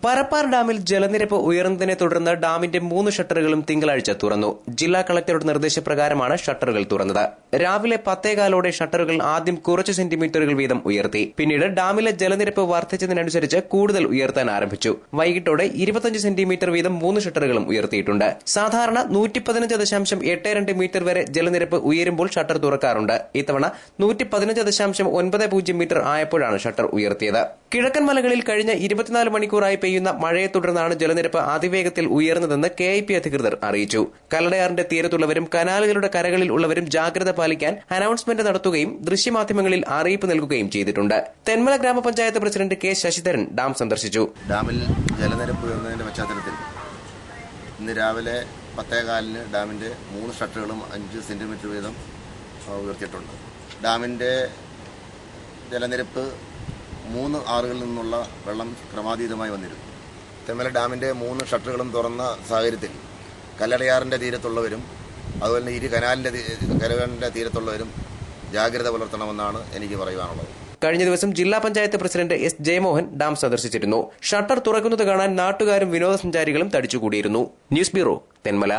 പരപ്പാർ ഡാമിൽ ജലനിരപ്പ് ഉയർന്നതിനെ തുടർന്ന് ഡാമിന്റെ 3 ഷട്ടറുകളും തിങ്കളാഴ്ച തുറന്നു. ജില്ലാ കളക്ടറുടെ നിർദ്ദേശപ്രകാരമാണ് ഷട്ടറുകൾ തുറന്നത്. രാവിലെ 10:15 ഷട്ടറുകൾ ആദ്യം കുറച്ച് സെന്റിമീറ്ററുകൾ വീതം ഉയർത്തി. പിന്നീട് ഡാമിലെ ജലനിരപ്പ് വർദ്ധിച്ചതിനനുസരിച്ച് കൂടുതൽ ഉയർത്താൻ ആരംഭിച്ചു. വൈകിട്ടോടെ 25 സെന്റിമീറ്റർ വീതം 3 ഷട്ടറുകളും ഉയർത്തിയിട്ടുണ്ട്. സാധാരണ 115.82 മീറ്റർ വരെ ജലനിരപ്പ് ഉയരുമ്പോൾ ഷട്ടർ തുറക്കാറുണ്ട്. ഇത്തവണ 115.90 മീറ്റർ ആയപ്പോഴാണ് ഷട്ടർ ഉയർത്തിയത്. കിഴക്കൻ മലകളിൽ കഴിഞ്ഞ 24 മണിക്കൂറായി പെയ്യുന്ന മഴയെ തുടർന്നാണ് ജലനിരപ്പ് അതിവേഗത്തിൽ ഉയർന്നതെന്ന് KIP അധികൃതർ അറിയിച്ചു. കല്ലടയാറിന്റെ തീരത്തുള്ളവരും കനാലുകളുടെ കരകളിൽ ഉള്ളവരും ജാഗ്രത പാലിക്കാൻ അനൌൺസ്മെന്റ് നടത്തുകയും ദൃശ്യമാധ്യമങ്ങളിൽ അറിയിപ്പ് നൽകുകയും ചെയ്തിട്ടുണ്ട്. തെന്മല ഗ്രാമപഞ്ചായത്ത് പ്രസിഡന്റ് K. ശശിധരൻ ഡാം സന്ദർശിച്ചു. ഡാമിൽ ജലനിരപ്പ് ഉയർന്നതിന്റെ പശ്ചാത്തലത്തിൽ ഇന്ന് രാവിലെ 10:15 ഡാമിന്റെ 3 ഷട്ടറുകളും 5 സെന്റിമീറ്റർ വീതം ഉയർത്തിയിട്ടുണ്ട്. ഡാമിന്റെ ജലനിരപ്പ് 3 ആറുകളിൽ നിന്നുള്ള വെള്ളം ക്രമാതീതമായി വന്നിരുന്നു. തെന്മല ഡാമിന്റെ 3 ഷട്ടറുകളും തുറന്ന സാഹചര്യത്തിൽ കല്ലടയാറിന്റെ തീരത്തുള്ളവരും അതുപോലെ തന്നെ കരകളിന്റെ തീരത്തുള്ളവരും ജാഗ്രത പുലർത്തണമെന്നാണ് എനിക്ക് പറയുവാനുള്ളത്. കഴിഞ്ഞ ദിവസം ജില്ലാ panchayat president S. Jayamohan dam സന്ദർശിച്ചിരുന്നു. ഷട്ടർ തുറക്കുന്നത് കാണാൻ നാട്ടുകാരും വിനോദസഞ്ചാരികളും തടിച്ചുകൂടിയിരുന്നു. News bureau, Thenmala.